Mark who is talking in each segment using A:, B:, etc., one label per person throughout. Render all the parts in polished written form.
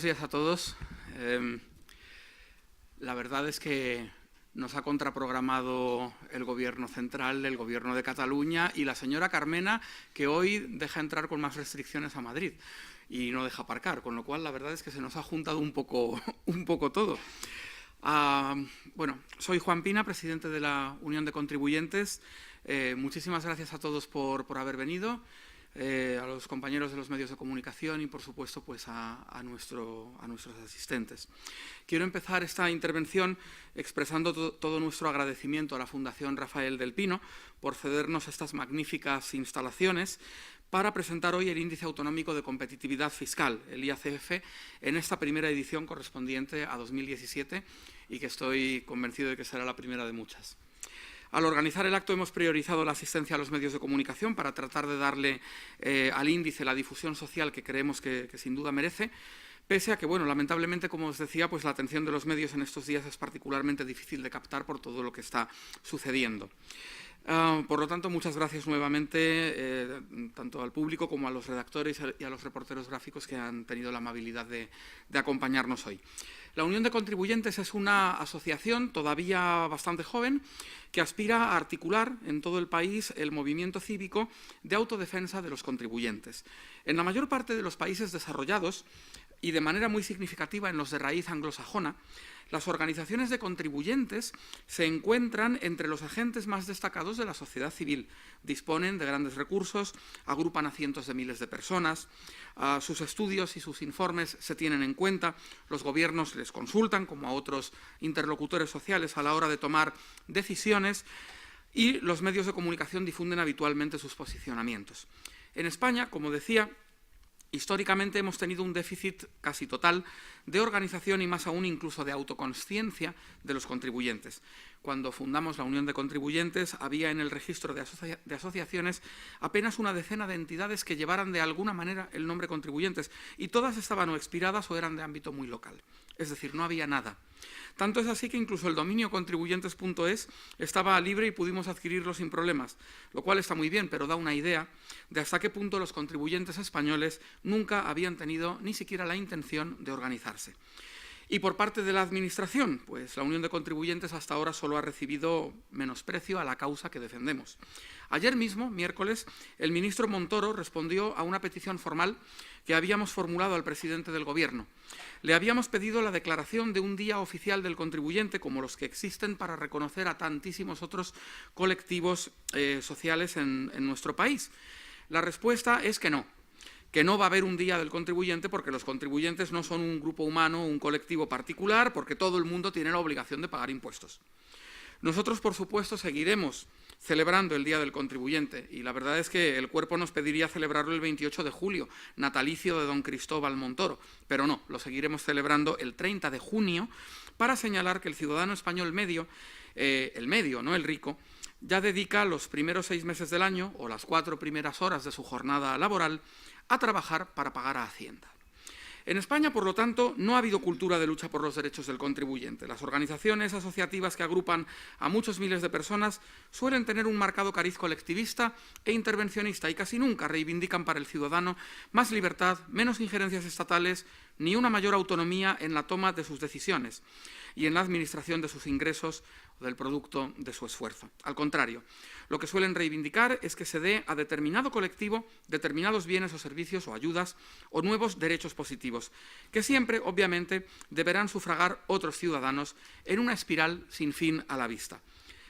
A: Buenos días a todos. La verdad es que nos ha contraprogramado el Gobierno central, el Gobierno de Cataluña y la señora Carmena, que hoy deja entrar con más restricciones a Madrid y no deja aparcar, con lo cual la verdad es que se nos ha juntado un poco todo. Bueno, soy Juan Pina, presidente de la Unión de Contribuyentes. Muchísimas gracias a todos por haber venido. A los compañeros de los medios de comunicación y, por supuesto, pues a nuestros asistentes. Quiero empezar esta intervención expresando todo nuestro agradecimiento a la Fundación Rafael del Pino por cedernos estas magníficas instalaciones para presentar hoy el Índice Autonómico de Competitividad Fiscal, el IACF, en esta primera edición correspondiente a 2017 y que estoy convencido de que será la primera de muchas. Al organizar el acto hemos priorizado la asistencia a los medios de comunicación para tratar de darle al índice la difusión social que creemos que sin duda merece, pese a que, bueno, lamentablemente, como os decía, pues la atención de los medios en estos días es particularmente difícil de captar por todo lo que está sucediendo. Por lo tanto, muchas gracias nuevamente tanto al público como a los redactores y a los reporteros gráficos que han tenido la amabilidad de acompañarnos hoy. La Unión de Contribuyentes es una asociación todavía bastante joven que aspira a articular en todo el país el movimiento cívico de autodefensa de los contribuyentes. En la mayor parte de los países desarrollados y de manera muy significativa en los de raíz anglosajona, las organizaciones de contribuyentes se encuentran entre los agentes más destacados de la sociedad civil. Disponen de grandes recursos, agrupan a cientos de miles de personas, sus estudios y sus informes se tienen en cuenta, los gobiernos les consultan, como a otros interlocutores sociales, a la hora de tomar decisiones, y los medios de comunicación difunden habitualmente sus posicionamientos. En España, como decía, históricamente hemos tenido un déficit casi total de organización y más aún incluso de autoconsciencia de los contribuyentes. Cuando fundamos la Unión de Contribuyentes había en el registro de asociaciones apenas una decena de entidades que llevaran de alguna manera el nombre contribuyentes y todas estaban o expiradas o eran de ámbito muy local. Es decir, no había nada. Tanto es así que incluso el dominio contribuyentes.es estaba libre y pudimos adquirirlo sin problemas, lo cual está muy bien, pero da una idea de hasta qué punto los contribuyentes españoles nunca habían tenido ni siquiera la intención de organizarse. Y por parte de la Administración, pues la Unión de Contribuyentes hasta ahora solo ha recibido menosprecio a la causa que defendemos. Ayer mismo, miércoles, el ministro Montoro respondió a una petición formal que habíamos formulado al presidente del Gobierno. Le habíamos pedido la declaración de un día oficial del contribuyente, como los que existen para reconocer a tantísimos otros colectivos sociales en nuestro país. La respuesta es que no va a haber un día del contribuyente porque los contribuyentes no son un grupo humano, un colectivo particular, porque todo el mundo tiene la obligación de pagar impuestos. Nosotros, por supuesto, seguiremos celebrando el Día del Contribuyente y la verdad es que el cuerpo nos pediría celebrarlo el 28 de julio, natalicio de don Cristóbal Montoro, pero no, lo seguiremos celebrando el 30 de junio para señalar que el ciudadano español medio, el medio, no el rico, ya dedica los primeros 6 meses del año o las 4 primeras horas de su jornada laboral a trabajar para pagar a Hacienda. En España, por lo tanto, no ha habido cultura de lucha por los derechos del contribuyente. Las organizaciones asociativas que agrupan a muchos miles de personas suelen tener un marcado cariz colectivista e intervencionista y casi nunca reivindican para el ciudadano más libertad, menos injerencias estatales ni una mayor autonomía en la toma de sus decisiones y en la administración de sus ingresos o del producto de su esfuerzo. Al contrario, lo que suelen reivindicar es que se dé a determinado colectivo determinados bienes o servicios o ayudas o nuevos derechos positivos, que siempre, obviamente, deberán sufragar otros ciudadanos en una espiral sin fin a la vista.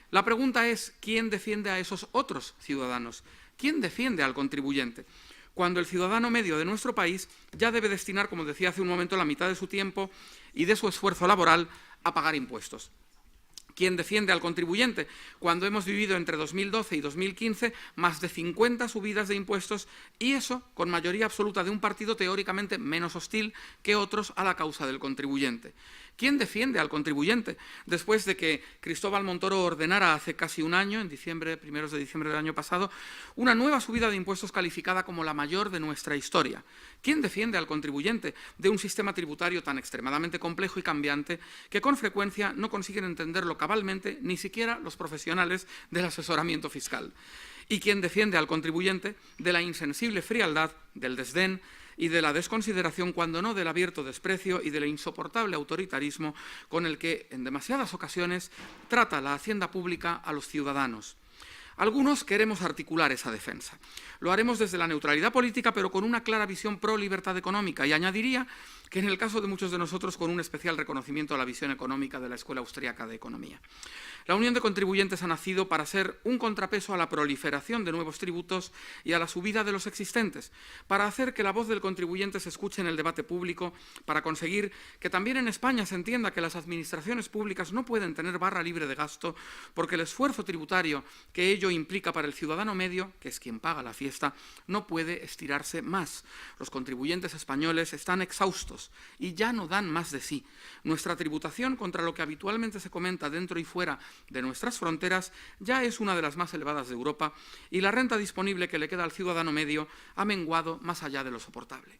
A: La pregunta es, ¿quién defiende a esos otros ciudadanos? ¿Quién defiende al contribuyente? Cuando el ciudadano medio de nuestro país ya debe destinar, como decía hace un momento, la mitad de su tiempo y de su esfuerzo laboral a pagar impuestos. ¿Quién defiende al contribuyente? Cuando hemos vivido entre 2012 y 2015 más de 50 subidas de impuestos y eso con mayoría absoluta de un partido teóricamente menos hostil que otros a la causa del contribuyente. ¿Quién defiende al contribuyente? Después de que Cristóbal Montoro ordenara hace casi un año, en primeros de diciembre del año pasado, una nueva subida de impuestos calificada como la mayor de nuestra historia. ¿Quién defiende al contribuyente de un sistema tributario tan extremadamente complejo y cambiante que con frecuencia no consiguen entenderlo cabalmente ni siquiera los profesionales del asesoramiento fiscal? ¿Y quién defiende al contribuyente de la insensible frialdad, del desdén, y de la desconsideración, cuando no del abierto desprecio y del insoportable autoritarismo con el que, en demasiadas ocasiones, trata la hacienda pública a los ciudadanos. Algunos queremos articular esa defensa. Lo haremos desde la neutralidad política, pero con una clara visión pro libertad económica, y añadiría que en el caso de muchos de nosotros con un especial reconocimiento a la visión económica de la Escuela Austríaca de Economía. La Unión de Contribuyentes ha nacido para ser un contrapeso a la proliferación de nuevos tributos y a la subida de los existentes, para hacer que la voz del contribuyente se escuche en el debate público, para conseguir que también en España se entienda que las administraciones públicas no pueden tener barra libre de gasto, porque el esfuerzo tributario que ello implica para el ciudadano medio, que es quien paga la fiesta, no puede estirarse más. Los contribuyentes españoles están exhaustos y ya no dan más de sí. Nuestra tributación, contra lo que habitualmente se comenta dentro y fuera de nuestras fronteras, ya es una de las más elevadas de Europa, y la renta disponible que le queda al ciudadano medio ha menguado más allá de lo soportable.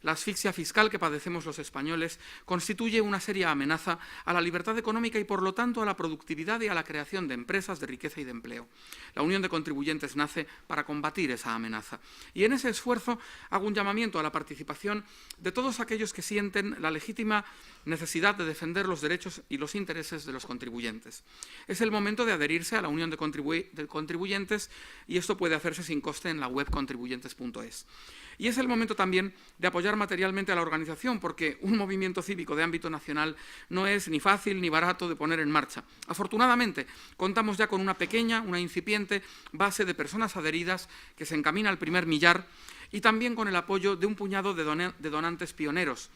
A: La asfixia fiscal que padecemos los españoles constituye una seria amenaza a la libertad económica y, por lo tanto, a la productividad y a la creación de empresas, de riqueza y de empleo. La Unión de Contribuyentes nace para combatir esa amenaza. Y en ese esfuerzo hago un llamamiento a la participación de todos aquellos que sienten la legítima necesidad de defender los derechos y los intereses de los contribuyentes. Es el momento de adherirse a la Unión de Contribuyentes, y esto puede hacerse sin coste en la web contribuyentes.es. Y es el momento también de apoyar materialmente a la organización, porque un movimiento cívico de ámbito nacional no es ni fácil ni barato de poner en marcha. Afortunadamente, contamos ya con una pequeña, una incipiente base de personas adheridas que se encamina al primer millar, y también con el apoyo de un puñado de donantes pioneros,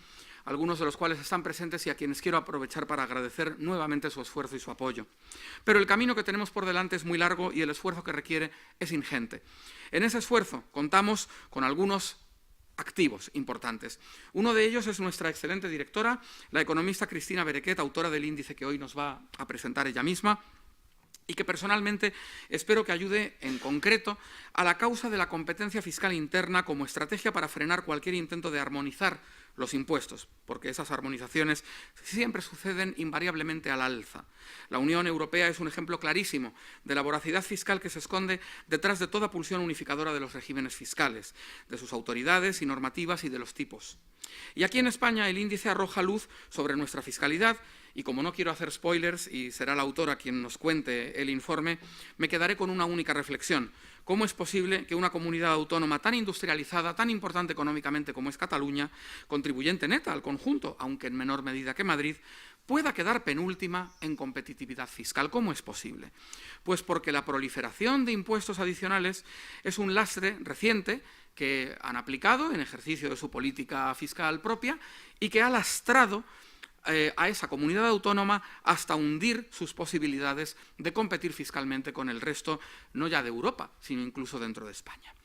A: algunos de los cuales están presentes y a quienes quiero aprovechar para agradecer nuevamente su esfuerzo y su apoyo. Pero el camino que tenemos por delante es muy largo y el esfuerzo que requiere es ingente. En ese esfuerzo contamos con algunos activos importantes. Uno de ellos es nuestra excelente directora, la economista Cristina Berequet, autora del índice que hoy nos va a presentar ella misma, y que personalmente espero que ayude en concreto a la causa de la competencia fiscal interna como estrategia para frenar cualquier intento de armonizar los impuestos, porque esas armonizaciones siempre suceden invariablemente al alza. La Unión Europea es un ejemplo clarísimo de la voracidad fiscal que se esconde detrás de toda pulsión unificadora de los regímenes fiscales, de sus autoridades y normativas y de los tipos. Y aquí en España el índice arroja luz sobre nuestra fiscalidad, y como no quiero hacer spoilers y será la autora quien nos cuente el informe, me quedaré con una única reflexión. ¿Cómo es posible que una comunidad autónoma tan industrializada, tan importante económicamente como es Cataluña, contribuyente neta al conjunto, aunque en menor medida que Madrid, pueda quedar penúltima en competitividad fiscal? ¿Cómo es posible? Pues porque la proliferación de impuestos adicionales es un lastre reciente que han aplicado en ejercicio de su política fiscal propia y que ha lastrado a esa comunidad autónoma hasta hundir sus posibilidades de competir fiscalmente con el resto, no ya de Europa, sino incluso dentro de España.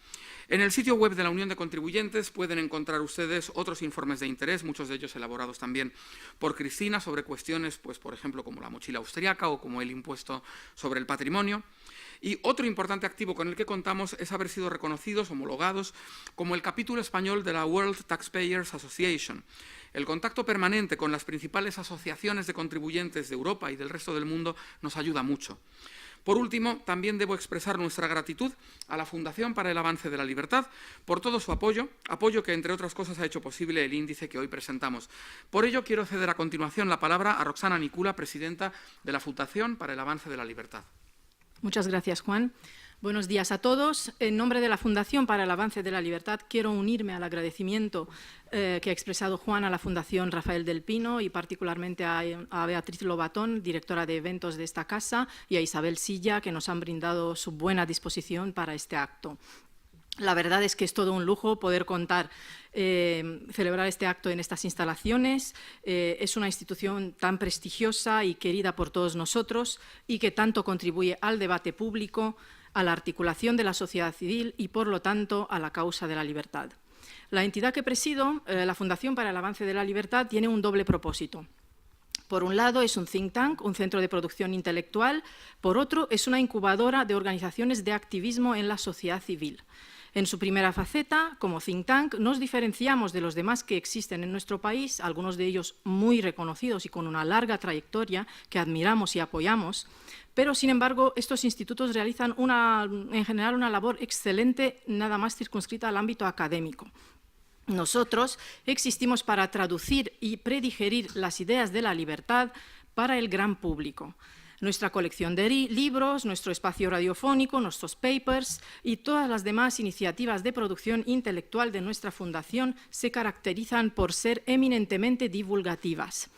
A: En el sitio web de la Unión de Contribuyentes pueden encontrar ustedes otros informes de interés, muchos de ellos elaborados también por Cristina, sobre cuestiones, pues, por ejemplo, como la mochila austriaca o como el impuesto sobre el patrimonio. Y otro importante activo con el que contamos es haber sido reconocidos, homologados, como el capítulo español de la World Taxpayers Association. El contacto permanente con las principales asociaciones de contribuyentes de Europa y del resto del mundo nos ayuda mucho. Por último, también debo expresar nuestra gratitud a la Fundación para el Avance de la Libertad por todo su apoyo que, entre otras cosas, ha hecho posible el índice que hoy presentamos. Por ello, quiero ceder a continuación la palabra a Roxana Nicula, presidenta de la Fundación para el Avance de la Libertad.
B: Muchas gracias, Juan. Buenos días a todos. En nombre de la Fundación para el Avance de la Libertad quiero unirme al agradecimiento que ha expresado Juan a la Fundación Rafael del Pino y particularmente a Beatriz Lobatón, directora de eventos de esta casa, y a Isabel Silla, que nos han brindado su buena disposición para este acto. La verdad es que es todo un lujo poder celebrar este acto en estas instalaciones. Es una institución tan prestigiosa y querida por todos nosotros y que tanto contribuye al debate público, a la articulación de la sociedad civil y, por lo tanto, a la causa de la libertad. La entidad que presido, la Fundación para el Avance de la Libertad, tiene un doble propósito. Por un lado, es un think tank, un centro de producción intelectual. Por otro, es una incubadora de organizaciones de activismo en la sociedad civil. En su primera faceta, como think tank, nos diferenciamos de los demás que existen en nuestro país, algunos de ellos muy reconocidos y con una larga trayectoria que admiramos y apoyamos, pero, sin embargo, estos institutos realizan en general una labor excelente, nada más circunscrita al ámbito académico. Nosotros existimos para traducir y predigerir las ideas de la libertad para el gran público. Nuestra colección de libros, nuestro espacio radiofónico, nuestros papers y todas las demás iniciativas de producción intelectual de nuestra fundación se caracterizan por ser eminentemente divulgativas.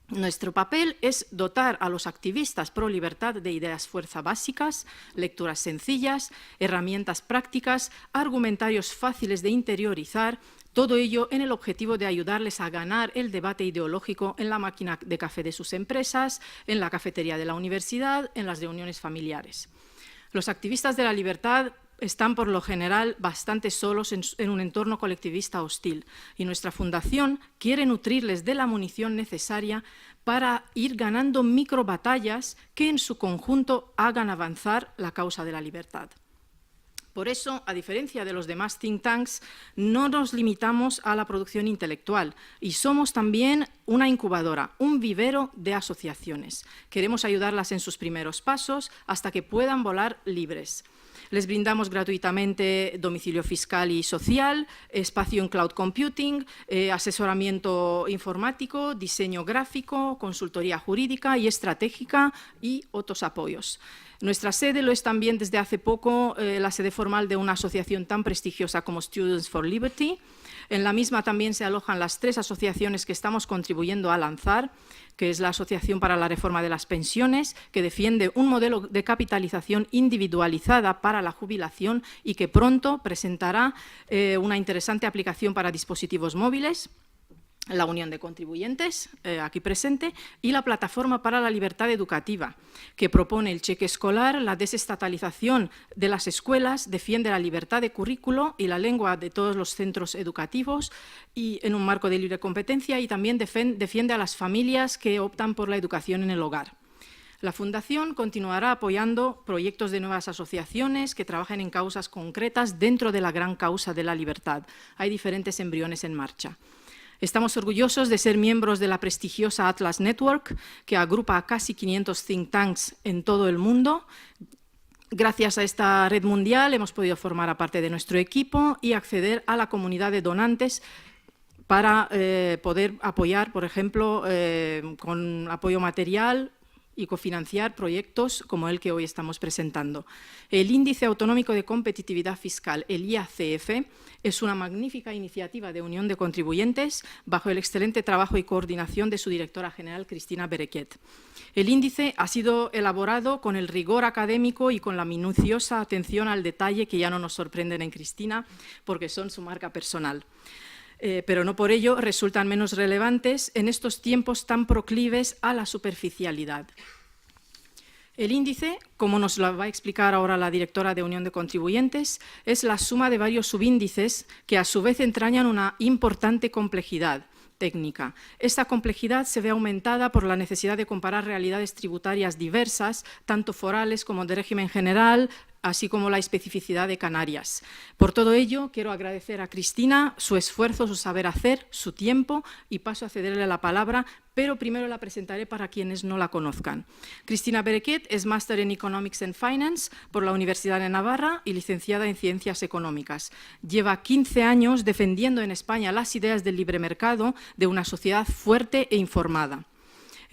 B: Nuestro papel es dotar a los activistas pro libertad de ideas fuerza básicas, lecturas sencillas, herramientas prácticas, argumentarios fáciles de interiorizar, todo ello en el objetivo de ayudarles a ganar el debate ideológico en la máquina de café de sus empresas, en la cafetería de la universidad, en las reuniones familiares. Los activistas de la libertad están por lo general bastante solos en un entorno colectivista hostil y nuestra fundación quiere nutrirles de la munición necesaria para ir ganando microbatallas que en su conjunto hagan avanzar la causa de la libertad. Por eso, a diferencia de los demás think tanks, no nos limitamos a la producción intelectual y somos también una incubadora, un vivero de asociaciones. Queremos ayudarlas en sus primeros pasos hasta que puedan volar libres. Les brindamos gratuitamente domicilio fiscal y social, espacio en cloud computing, asesoramiento informático, diseño gráfico, consultoría jurídica y estratégica y otros apoyos. Nuestra sede lo es también desde hace poco la sede formal de una asociación tan prestigiosa como Students for Liberty. En la misma también se alojan las 3 asociaciones que estamos contribuyendo a lanzar, que es la Asociación para la Reforma de las Pensiones, que defiende un modelo de capitalización individualizada para la jubilación y que pronto presentará una interesante aplicación para dispositivos móviles. La Unión de Contribuyentes, aquí presente, y la Plataforma para la Libertad Educativa, que propone el cheque escolar, la desestatalización de las escuelas, defiende la libertad de currículo y la lengua de todos los centros educativos y en un marco de libre competencia, y también defiende a las familias que optan por la educación en el hogar. La Fundación continuará apoyando proyectos de nuevas asociaciones que trabajen en causas concretas dentro de la gran causa de la libertad. Hay diferentes embriones en marcha. Estamos orgullosos de ser miembros de la prestigiosa Atlas Network, que agrupa a casi 500 think tanks en todo el mundo. Gracias a esta red mundial hemos podido formar parte de nuestro equipo y acceder a la comunidad de donantes para poder apoyar, por ejemplo, con apoyo material y cofinanciar proyectos como el que hoy estamos presentando. El Índice Autonómico de Competitividad Fiscal, el IACF, es una magnífica iniciativa de unión de contribuyentes bajo el excelente trabajo y coordinación de su directora general, Cristina Berequet. El índice ha sido elaborado con el rigor académico y con la minuciosa atención al detalle que ya no nos sorprenden en Cristina, porque son su marca personal. Pero no por ello resultan menos relevantes en estos tiempos tan proclives a la superficialidad. El índice, como nos lo va a explicar ahora la directora de Unión de Contribuyentes, es la suma de varios subíndices que a su vez entrañan una importante complejidad técnica. Esta complejidad se ve aumentada por la necesidad de comparar realidades tributarias diversas, tanto forales como de régimen general, así como la especificidad de Canarias. Por todo ello, quiero agradecer a Cristina su esfuerzo, su saber hacer, su tiempo y paso a cederle la palabra, pero primero la presentaré para quienes no la conozcan. Cristina Berequet es máster en Economics and Finance por la Universidad de Navarra y licenciada en Ciencias Económicas. Lleva 15 años defendiendo en España las ideas del libre mercado de una sociedad fuerte e informada.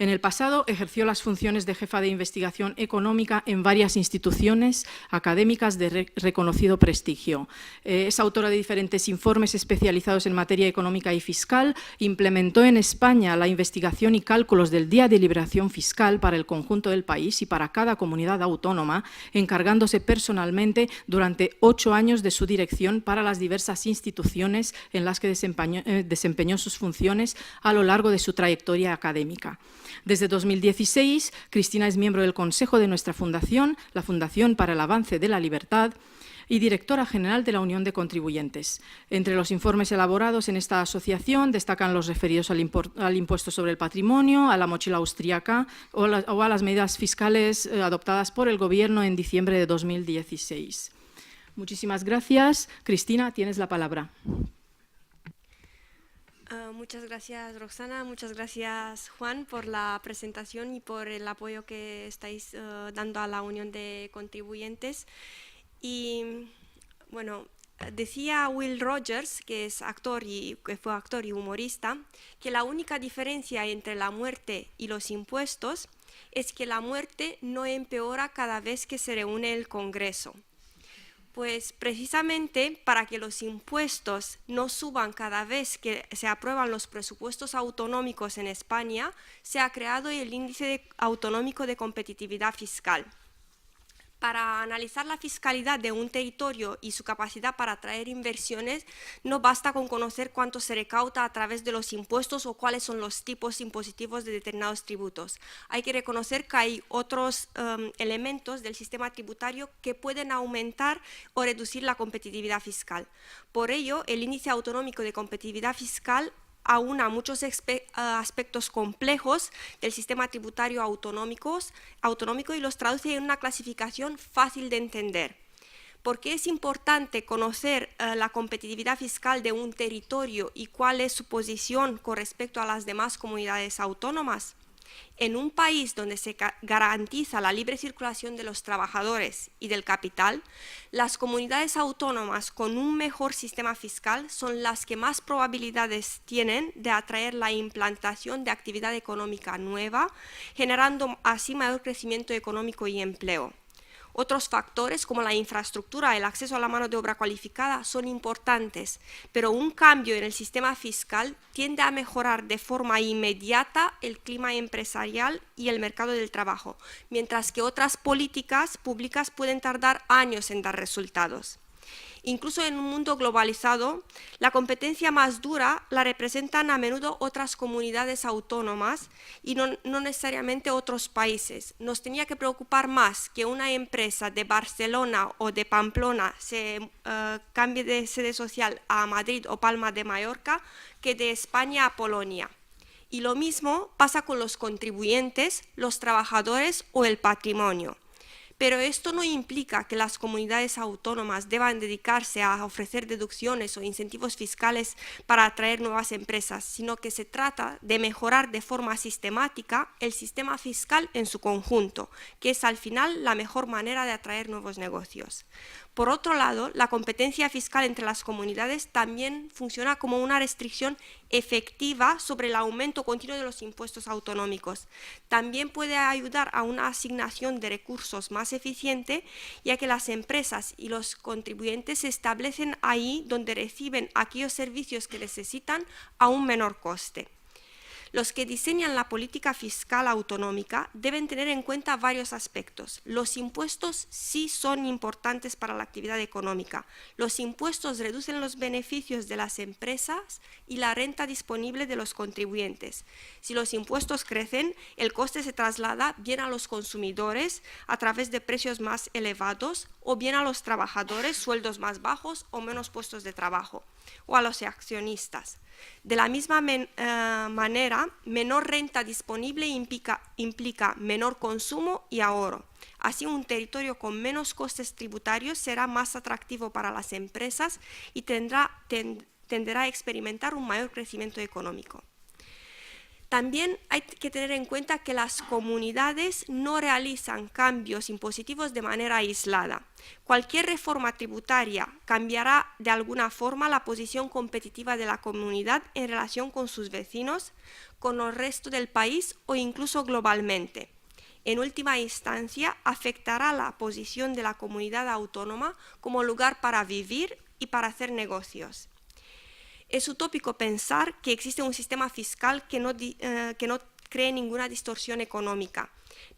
B: En el pasado ejerció las funciones de jefa de investigación económica en varias instituciones académicas de reconocido prestigio. Es autora de diferentes informes especializados en materia económica y fiscal. Implementó en España la investigación y cálculos del Día de Liberación Fiscal para el conjunto del país y para cada comunidad autónoma, encargándose personalmente durante 8 años de su dirección para las diversas instituciones en las que desempeñó sus funciones a lo largo de su trayectoria académica. Desde 2016, Cristina es miembro del Consejo de nuestra fundación, la Fundación para el Avance de la Libertad, y directora general de la Unión de Contribuyentes. Entre los informes elaborados en esta asociación destacan los referidos al impuesto sobre el patrimonio, a la mochila austríaca o a las medidas fiscales adoptadas por el Gobierno en diciembre de 2016. Muchísimas gracias. Cristina, tienes la palabra.
C: Muchas gracias, Roxana. Muchas gracias, Juan, por la presentación y por el apoyo que estáis dando a la Unión de Contribuyentes. Y, bueno, Decía Will Rogers, que fue actor y humorista, que la única diferencia entre la muerte y los impuestos es que la muerte no empeora cada vez que se reúne el Congreso. Pues precisamente para que los impuestos no suban cada vez que se aprueban los presupuestos autonómicos en España, se ha creado el Índice Autonómico de Competitividad Fiscal. Para analizar la fiscalidad de un territorio y su capacidad para atraer inversiones, no basta con conocer cuánto se recauda a través de los impuestos o cuáles son los tipos impositivos de determinados tributos. Hay que reconocer que hay otros elementos del sistema tributario que pueden aumentar o reducir la competitividad fiscal. Por ello, el Índice Autonómico de Competitividad Fiscal aúna muchos aspectos complejos del sistema tributario autonómico y los traduce en una clasificación fácil de entender. ¿Por qué es importante conocer la competitividad fiscal de un territorio y cuál es su posición con respecto a las demás comunidades autónomas? En un país donde se garantiza la libre circulación de los trabajadores y del capital, las comunidades autónomas con un mejor sistema fiscal son las que más probabilidades tienen de atraer la implantación de actividad económica nueva, generando así mayor crecimiento económico y empleo. Otros factores como la infraestructura, el acceso a la mano de obra cualificada son importantes, pero un cambio en el sistema fiscal tiende a mejorar de forma inmediata el clima empresarial y el mercado del trabajo, mientras que otras políticas públicas pueden tardar años en dar resultados. Incluso en un mundo globalizado, la competencia más dura la representan a menudo otras comunidades autónomas y no necesariamente otros países. Nos tenía que preocupar más que una empresa de Barcelona o de Pamplona se cambie de sede social a Madrid o Palma de Mallorca que de España a Polonia. Y lo mismo pasa con los contribuyentes, los trabajadores o el patrimonio. Pero esto no implica que las comunidades autónomas deban dedicarse a ofrecer deducciones o incentivos fiscales para atraer nuevas empresas, sino que se trata de mejorar de forma sistemática el sistema fiscal en su conjunto, que es al final la mejor manera de atraer nuevos negocios. Por otro lado, la competencia fiscal entre las comunidades también funciona como una restricción efectiva sobre el aumento continuo de los impuestos autonómicos. También puede ayudar a una asignación de recursos más eficiente, ya que las empresas y los contribuyentes se establecen ahí donde reciben aquellos servicios que necesitan a un menor coste. Los que diseñan la política fiscal autonómica deben tener en cuenta varios aspectos. Los impuestos sí son importantes para la actividad económica. Los impuestos reducen los beneficios de las empresas y la renta disponible de los contribuyentes. Si los impuestos crecen, el coste se traslada bien a los consumidores a través de precios más elevados o bien a los trabajadores, sueldos más bajos o menos puestos de trabajo, o a los accionistas. De la misma manera, menor renta disponible implica menor consumo y ahorro. Así, un territorio con menos costes tributarios será más atractivo para las empresas y tenderá a experimentar un mayor crecimiento económico. También hay que tener en cuenta que las comunidades no realizan cambios impositivos de manera aislada. Cualquier reforma tributaria cambiará de alguna forma la posición competitiva de la comunidad en relación con sus vecinos, con el resto del país o incluso globalmente. En última instancia, afectará la posición de la comunidad autónoma como lugar para vivir y para hacer negocios. Es utópico pensar que existe un sistema fiscal que no cree ninguna distorsión económica,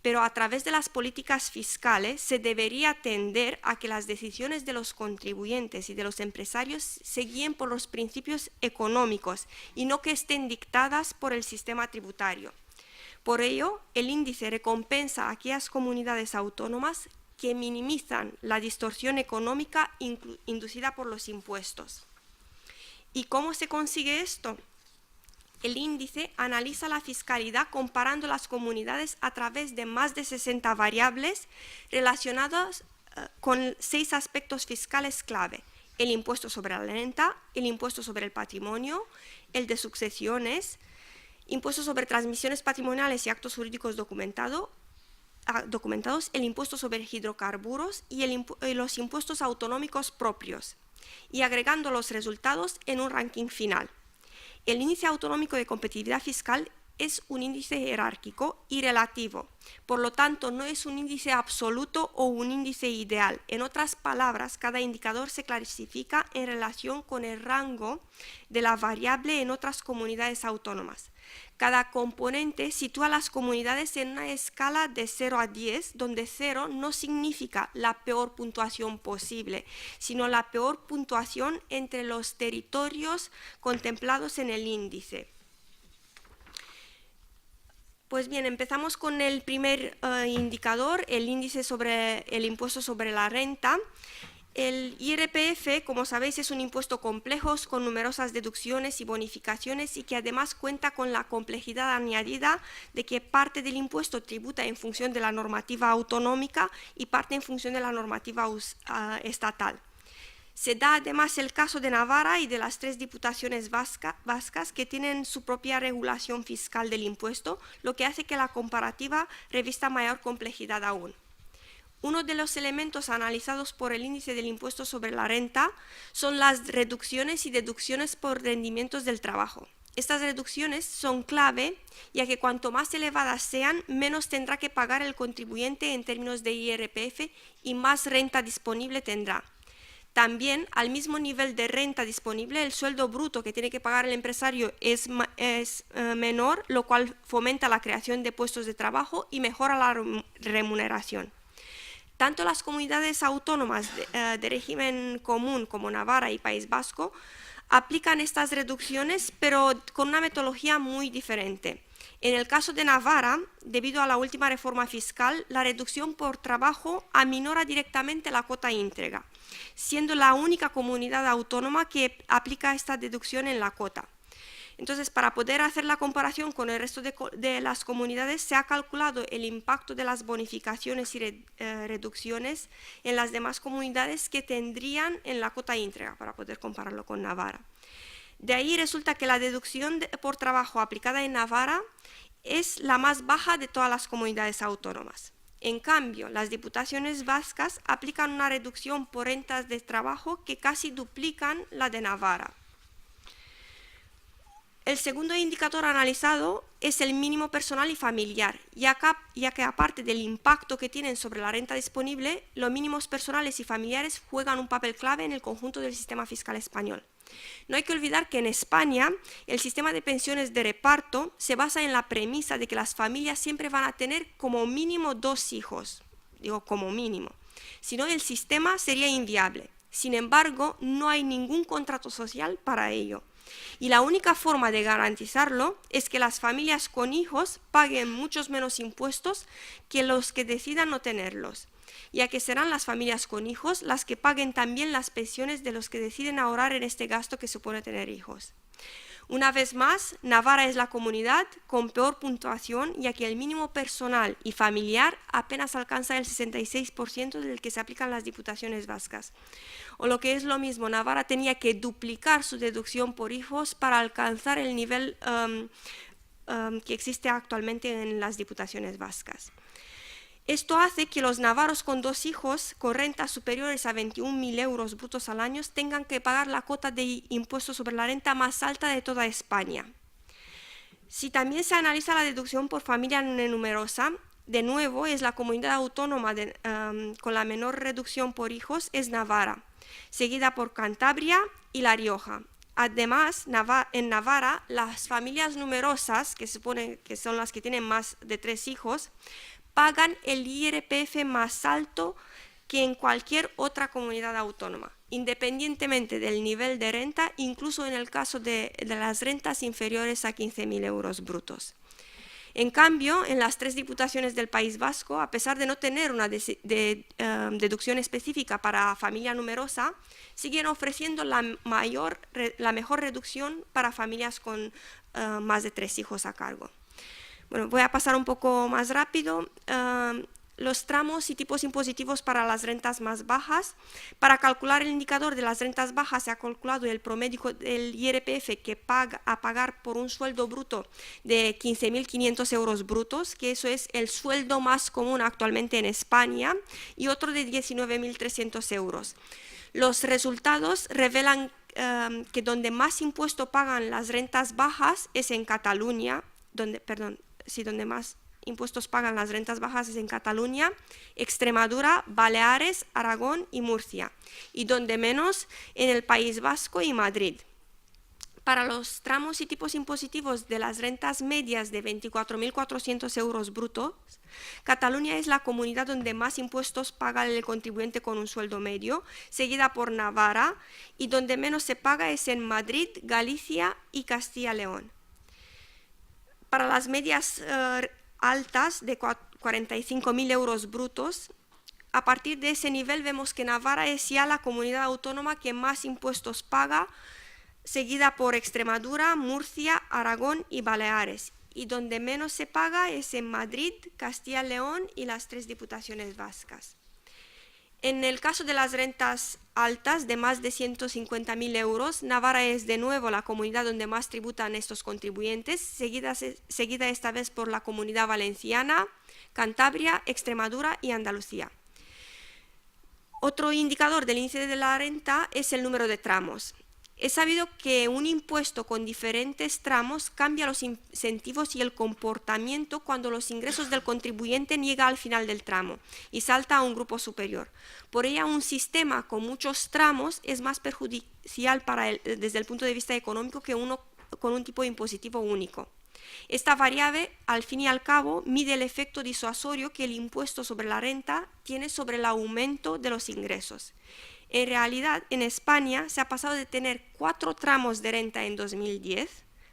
C: pero a través de las políticas fiscales se debería tender a que las decisiones de los contribuyentes y de los empresarios se guíen por los principios económicos y no que estén dictadas por el sistema tributario. Por ello, el índice recompensa a aquellas comunidades autónomas que minimizan la distorsión económica inducida por los impuestos. ¿Y cómo se consigue esto? El índice analiza la fiscalidad comparando las comunidades a través de más de 60 variables relacionadas con 6 aspectos fiscales clave: el impuesto sobre la renta, el impuesto sobre el patrimonio, el de sucesiones, impuesto sobre transmisiones patrimoniales y actos jurídicos documentados, el impuesto sobre hidrocarburos y los impuestos autonómicos propios. y agregando los resultados en un ranking final. El índice autonómico de competitividad fiscal es un índice jerárquico y relativo, por lo tanto no es un índice absoluto o un índice ideal. En otras palabras, cada indicador se clasifica en relación con el rango de la variable en otras comunidades autónomas. Cada componente sitúa a las comunidades en una escala de 0 a 10, donde 0 no significa la peor puntuación posible, sino la peor puntuación entre los territorios contemplados en el índice. Pues bien, empezamos con el primer indicador, el índice sobre el impuesto sobre la renta. El IRPF, como sabéis, es un impuesto complejo con numerosas deducciones y bonificaciones y que además cuenta con la complejidad añadida de que parte del impuesto tributa en función de la normativa autonómica y parte en función de la normativa estatal. Se da además el caso de Navarra y de las 3 diputaciones vascas que tienen su propia regulación fiscal del impuesto, lo que hace que la comparativa revista mayor complejidad aún. Uno de los elementos analizados por el índice del impuesto sobre la renta son las reducciones y deducciones por rendimientos del trabajo. Estas reducciones son clave, ya que cuanto más elevadas sean, menos tendrá que pagar el contribuyente en términos de IRPF y más renta disponible tendrá. También, al mismo nivel de renta disponible, el sueldo bruto que tiene que pagar el empresario es menor, lo cual fomenta la creación de puestos de trabajo y mejora la remuneración. Tanto las comunidades autónomas de régimen común como Navarra y País Vasco aplican estas reducciones, pero con una metodología muy diferente. En el caso de Navarra, debido a la última reforma fiscal, la reducción por trabajo aminora directamente la cuota íntegra, siendo la única comunidad autónoma que aplica esta deducción en la cuota. Entonces, para poder hacer la comparación con el resto de las comunidades, se ha calculado el impacto de las bonificaciones y reducciones en las demás comunidades que tendrían en la cuota íntegra, para poder compararlo con Navarra. De ahí resulta que la deducción por trabajo aplicada en Navarra es la más baja de todas las comunidades autónomas. En cambio, las diputaciones vascas aplican una reducción por rentas de trabajo que casi duplican la de Navarra. El segundo indicador analizado es el mínimo personal y familiar, ya que aparte del impacto que tienen sobre la renta disponible, los mínimos personales y familiares juegan un papel clave en el conjunto del sistema fiscal español. No hay que olvidar que en España el sistema de pensiones de reparto se basa en la premisa de que las familias siempre van a tener como mínimo 2 hijos, digo como mínimo, si no el sistema sería inviable. Sin embargo, no hay ningún contrato social para ello. Y la única forma de garantizarlo es que las familias con hijos paguen muchos menos impuestos que los que decidan no tenerlos, ya que serán las familias con hijos las que paguen también las pensiones de los que deciden ahorrar en este gasto que supone tener hijos. Una vez más, Navarra es la comunidad con peor puntuación, ya que el mínimo personal y familiar apenas alcanza el 66% del que se aplican las diputaciones vascas. O lo que es lo mismo, Navarra tenía que duplicar su deducción por hijos para alcanzar el nivel que existe actualmente en las diputaciones vascas. Esto hace que los navarros con 2 hijos con rentas superiores a 21.000 euros brutos al año tengan que pagar la cuota de impuesto sobre la renta más alta de toda España. Si también se analiza la deducción por familia numerosa, de nuevo es la comunidad autónoma con la menor reducción por hijos es Navarra, seguida por Cantabria y La Rioja. Además, en Navarra, las familias numerosas, que se supone que son las que tienen más de 3 hijos, pagan el IRPF más alto que en cualquier otra comunidad autónoma, independientemente del nivel de renta, incluso en el caso de las rentas inferiores a 15.000 euros brutos. En cambio, en las 3 diputaciones del País Vasco, a pesar de no tener una deducción específica para familia numerosa, siguen ofreciendo la mejor reducción para familias con más de 3 hijos a cargo. Bueno, voy a pasar un poco más rápido. Los tramos y tipos impositivos para las rentas más bajas. Para calcular el indicador de las rentas bajas se ha calculado el promedio del IRPF que a pagar por un sueldo bruto de 15.500 euros brutos, que eso es el sueldo más común actualmente en España, y otro de 19.300 euros. Los resultados revelan que donde más impuesto pagan las rentas bajas es en Cataluña, donde más impuestos pagan las rentas bajas es en Cataluña, Extremadura, Baleares, Aragón y Murcia, y donde menos en el País Vasco y Madrid. Para los tramos y tipos impositivos de las rentas medias de 24.400 euros brutos, Cataluña es la comunidad donde más impuestos paga el contribuyente con un sueldo medio, seguida por Navarra, y donde menos se paga es en Madrid, Galicia y Castilla-León. Para las medias altas de 45.000 euros brutos, a partir de ese nivel vemos que Navarra es ya la comunidad autónoma que más impuestos paga, seguida por Extremadura, Murcia, Aragón y Baleares, y donde menos se paga es en Madrid, Castilla-León y las 3 diputaciones vascas. En el caso de las rentas altas de más de 150.000 euros, Navarra es de nuevo la comunidad donde más tributan estos contribuyentes, seguida esta vez por la Comunidad Valenciana, Cantabria, Extremadura y Andalucía. Otro indicador del índice de la renta es el número de tramos. Es sabido que un impuesto con diferentes tramos cambia los incentivos y el comportamiento cuando los ingresos del contribuyente llegan al final del tramo y salta a un grupo superior. Por ello, un sistema con muchos tramos es más perjudicial desde el punto de vista económico que uno con un tipo impositivo único. Esta variable, al fin y al cabo, mide el efecto disuasorio que el impuesto sobre la renta tiene sobre el aumento de los ingresos. En realidad, en España se ha pasado de tener 4 tramos de renta en 2010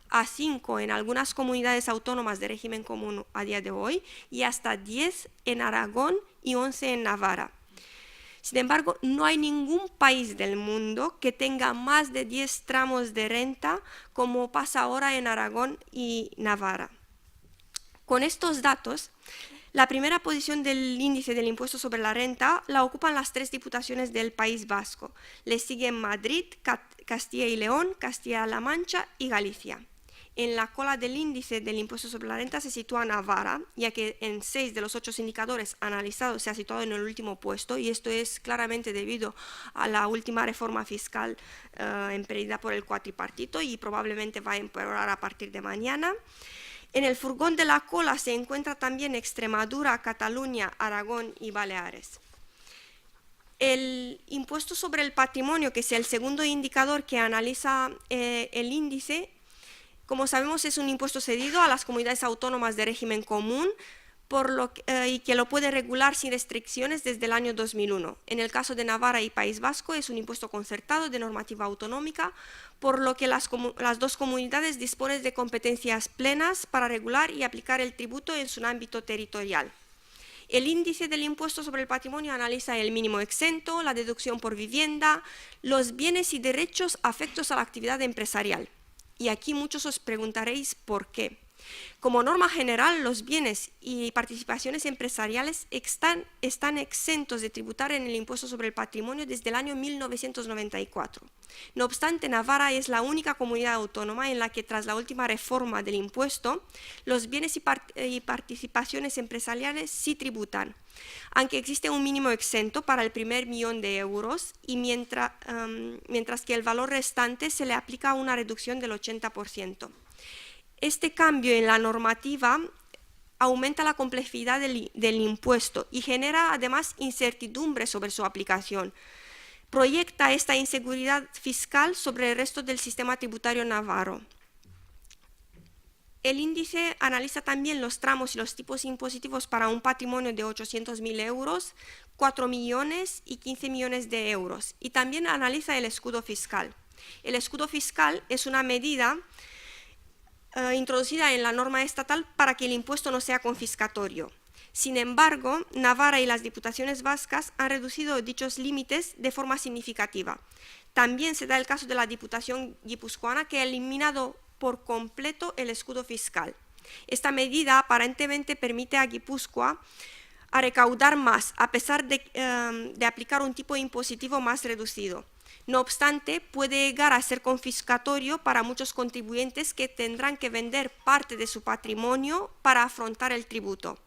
C: a 5 en algunas comunidades autónomas de régimen común a día de hoy y hasta 10 en Aragón y 11 en Navarra. Sin embargo, no hay ningún país del mundo que tenga más de 10 tramos de renta como pasa ahora en Aragón y Navarra. Con estos datos, la primera posición del índice del impuesto sobre la renta la ocupan las 3 diputaciones del País Vasco. Le siguen Madrid, Castilla y León, Castilla-La Mancha y Galicia. En la cola del índice del impuesto sobre la renta se sitúa Navarra, ya que en 6 de los 8 indicadores analizados se ha situado en el último puesto, y esto es claramente debido a la última reforma fiscal emprendida por el cuatripartito y probablemente va a empeorar a partir de mañana. En el furgón de la cola se encuentra también Extremadura, Cataluña, Aragón y Baleares. El impuesto sobre el patrimonio, que es el segundo indicador que analiza el índice, como sabemos, es un impuesto cedido a las comunidades autónomas de régimen común y que lo puede regular sin restricciones desde el año 2001. En el caso de Navarra y País Vasco es un impuesto concertado de normativa autonómica, por lo que las 2 comunidades disponen de competencias plenas para regular y aplicar el tributo en su ámbito territorial. El índice del impuesto sobre el patrimonio analiza el mínimo exento, la deducción por vivienda, los bienes y derechos afectos a la actividad empresarial. Y aquí muchos os preguntaréis por qué. Como norma general, los bienes y participaciones empresariales están exentos de tributar en el impuesto sobre el patrimonio desde el año 1994. No obstante, Navarra es la única comunidad autónoma en la que, tras la última reforma del impuesto, los bienes y participaciones empresariales sí tributan, aunque existe un mínimo exento para el primer millón de euros y mientras que el valor restante se le aplica una reducción del 80%. Este cambio en la normativa aumenta la complejidad del impuesto y genera además incertidumbre sobre su aplicación. Proyecta esta inseguridad fiscal sobre el resto del sistema tributario navarro. El índice analiza también los tramos y los tipos impositivos para un patrimonio de 800.000 euros, 4 millones y 15 millones de euros. Y también analiza el escudo fiscal. El escudo fiscal es una medida introducida en la norma estatal para que el impuesto no sea confiscatorio. Sin embargo, Navarra y las diputaciones vascas han reducido dichos límites de forma significativa. También se da el caso de la Diputación guipuzcoana, que ha eliminado por completo el escudo fiscal. Esta medida aparentemente permite a Guipúzcoa a recaudar más, a pesar de aplicar un tipo impositivo más reducido. No obstante, puede llegar a ser confiscatorio para muchos contribuyentes que tendrán que vender parte de su patrimonio para afrontar el tributo.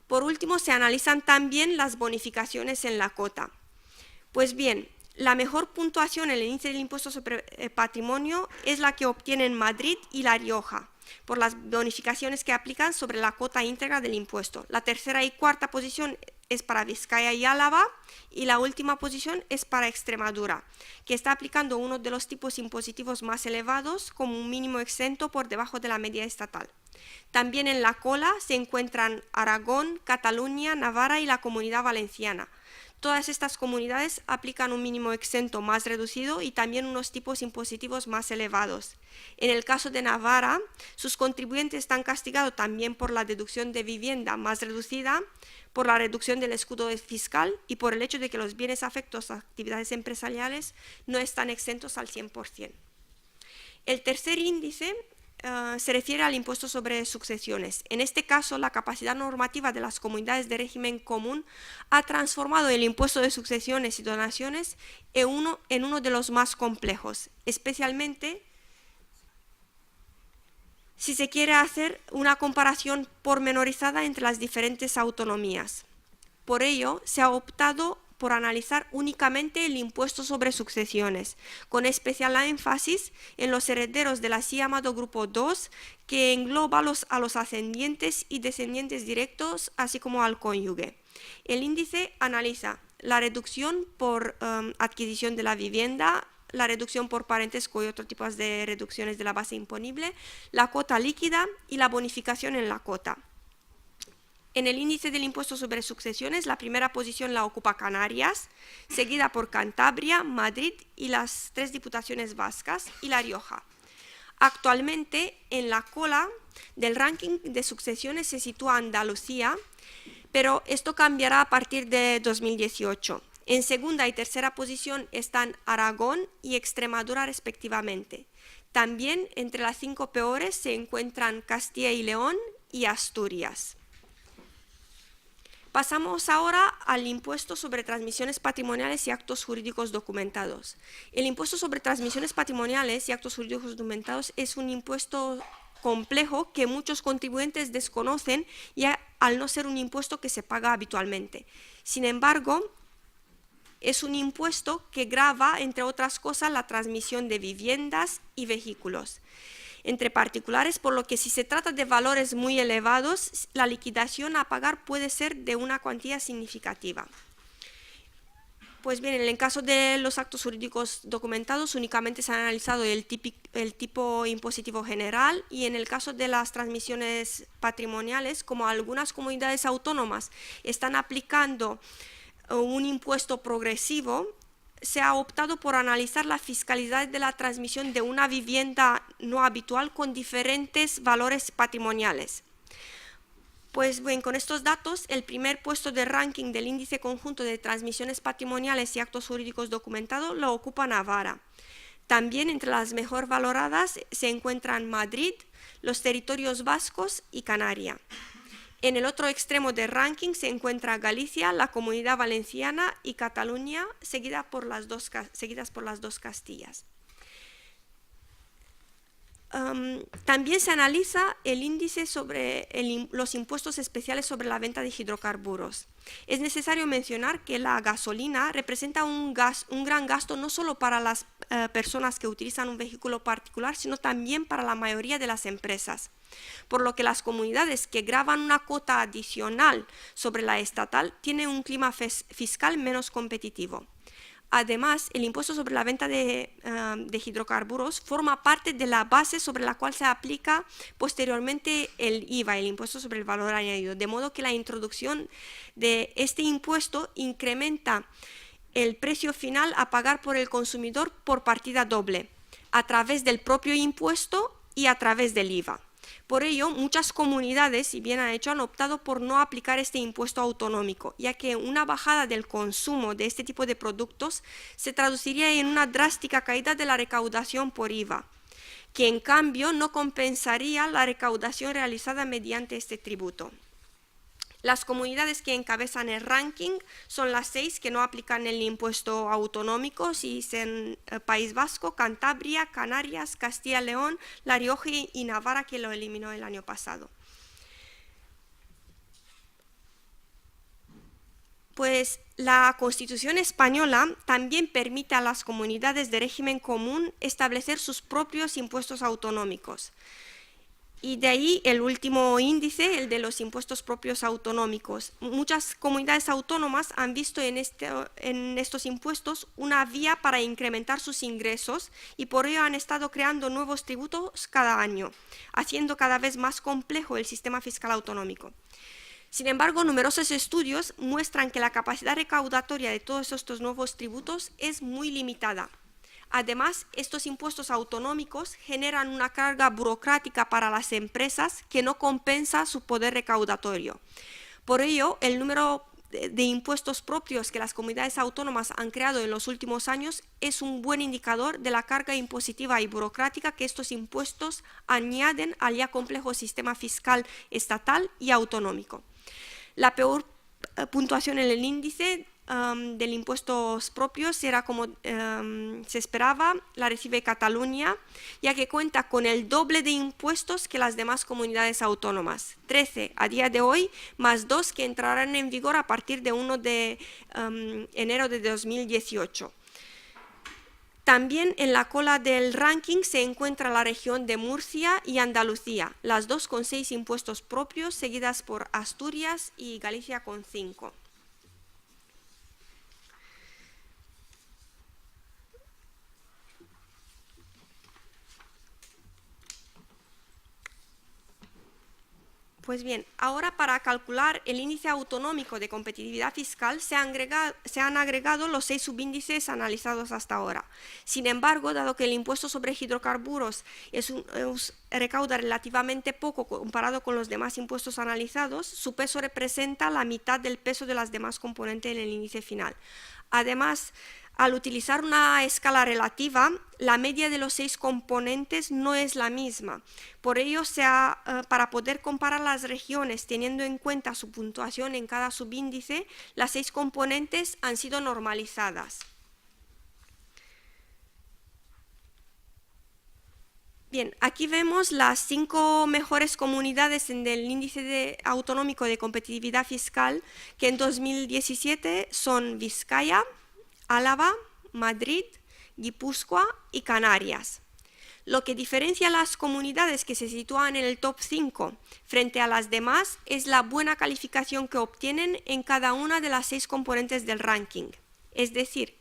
C: Por último, se analizan también las bonificaciones en la cota. Pues bien, La mejor puntuación en el índice del impuesto sobre patrimonio es la que obtienen Madrid y La Rioja, por las bonificaciones que aplican sobre la cuota íntegra del impuesto. La tercera y cuarta posición es para Vizcaya y Álava, y la última posición es para Extremadura, que está aplicando uno de los tipos impositivos más elevados como un mínimo exento por debajo de la media estatal. También en la cola se encuentran Aragón, Cataluña, Navarra y la Comunidad Valenciana. Todas estas comunidades aplican un mínimo exento más reducido y también unos tipos impositivos más elevados. En el caso de Navarra, sus contribuyentes están castigados también por la deducción de vivienda más reducida, por la reducción del escudo fiscal y por el hecho de que los bienes afectos a actividades empresariales no están exentos al 100%. El tercer índice se refiere al impuesto sobre sucesiones. En este caso, la capacidad normativa de las comunidades de régimen común ha transformado el impuesto de sucesiones y donaciones en uno de los más complejos, especialmente si se quiere hacer una comparación pormenorizada entre las diferentes autonomías. Por ello, se ha optado por analizar únicamente el impuesto sobre sucesiones, con especial énfasis en los herederos del así llamado Grupo 2, que engloba a los ascendientes y descendientes directos, así como al cónyuge. El índice analiza la reducción por adquisición de la vivienda, la reducción por parentesco y otros tipos de reducciones de la base imponible, la cuota líquida y la bonificación en la cuota. En el índice del impuesto sobre sucesiones, la primera posición la ocupa Canarias, seguida por Cantabria, Madrid y las 3 diputaciones vascas y La Rioja. Actualmente, en la cola del ranking de sucesiones se sitúa Andalucía, pero esto cambiará a partir de 2018. En segunda y tercera posición están Aragón y Extremadura respectivamente. También entre las 5 peores se encuentran Castilla y León y Asturias. Pasamos ahora al impuesto sobre transmisiones patrimoniales y actos jurídicos documentados. El impuesto sobre transmisiones patrimoniales y actos jurídicos documentados es un impuesto complejo que muchos contribuyentes desconocen ya al no ser un impuesto que se paga habitualmente. Sin embargo, es un impuesto que grava, entre otras cosas, la transmisión de viviendas y vehículos entre particulares, por lo que si se trata de valores muy elevados, la liquidación a pagar puede ser de una cuantía significativa. Pues bien, en el caso de los actos jurídicos documentados únicamente se ha analizado el tipo impositivo general, y en el caso de las transmisiones patrimoniales, como algunas comunidades autónomas están aplicando un impuesto progresivo, se ha optado por analizar la fiscalidad de la transmisión de una vivienda no habitual con diferentes valores patrimoniales. Pues bien, con estos datos, el primer puesto de ranking del índice conjunto de transmisiones patrimoniales y actos jurídicos documentados lo ocupa Navarra. También entre las mejor valoradas se encuentran Madrid, los territorios vascos y Canarias. En el otro extremo del ranking se encuentra Galicia, la Comunidad Valenciana y Cataluña, seguidas por las dos Castillas. También se analiza el índice sobre los impuestos especiales sobre la venta de hidrocarburos. Es necesario mencionar que la gasolina representa un gran gasto no solo para las personas que utilizan un vehículo particular, sino también para la mayoría de las empresas, por lo que las comunidades que gravan una cuota adicional sobre la estatal tienen un clima fiscal menos competitivo. Además, el impuesto sobre la venta de hidrocarburos forma parte de la base sobre la cual se aplica posteriormente el IVA, el impuesto sobre el valor añadido, de modo que la introducción de este impuesto incrementa el precio final a pagar por el consumidor por partida doble, a través del propio impuesto y a través del IVA. Por ello, muchas comunidades, si bien han hecho, han optado por no aplicar este impuesto autonómico, ya que una bajada del consumo de este tipo de productos se traduciría en una drástica caída de la recaudación por IVA, que en cambio no compensaría la recaudación realizada mediante este tributo. Las comunidades que encabezan el ranking son las 6 que no aplican el impuesto autonómico, si son País Vasco, Cantabria, Canarias, Castilla y León, La Rioja y Navarra, que lo eliminó el año pasado. Pues la Constitución española también permite a las comunidades de régimen común establecer sus propios impuestos autonómicos. Y de ahí el último índice, el de los impuestos propios autonómicos. Muchas comunidades autónomas han visto en estos impuestos una vía para incrementar sus ingresos y por ello han estado creando nuevos tributos cada año, haciendo cada vez más complejo el sistema fiscal autonómico. Sin embargo, numerosos estudios muestran que la capacidad recaudatoria de todos estos nuevos tributos es muy limitada. Además, estos impuestos autonómicos generan una carga burocrática para las empresas que no compensa su poder recaudatorio. Por ello, el número de impuestos propios que las comunidades autónomas han creado en los últimos años es un buen indicador de la carga impositiva y burocrática que estos impuestos añaden al ya complejo sistema fiscal estatal y autonómico. La peor puntuación en el índice del impuestos propios era, como se esperaba, la recibe Cataluña, ya que cuenta con el doble de impuestos que las demás comunidades autónomas, 13 a día de hoy, más 2 que entrarán en vigor a partir de 1 de enero de 2018. También en la cola del ranking se encuentra la región de Murcia y Andalucía, las dos con 6 impuestos propios, seguidas por Asturias y Galicia con 5. Pues bien, ahora para calcular el índice autonómico de competitividad fiscal se han agregado los 6 subíndices analizados hasta ahora. Sin embargo, dado que el impuesto sobre hidrocarburos recauda relativamente poco comparado con los demás impuestos analizados, su peso representa la mitad del peso de las demás componentes en el índice final. Además, al utilizar una escala relativa, la media de los 6 componentes no es la misma. Por ello, para poder comparar las regiones teniendo en cuenta su puntuación en cada subíndice, las 6 componentes han sido normalizadas. Bien, aquí vemos las 5 mejores comunidades en el índice autonómico de competitividad fiscal, que en 2017 son Vizcaya, Álava, Madrid, Guipúzcoa y Canarias. Lo que diferencia a las comunidades que se sitúan en el top 5 frente a las demás es la buena calificación que obtienen en cada una de las 6 componentes del ranking. Es decir,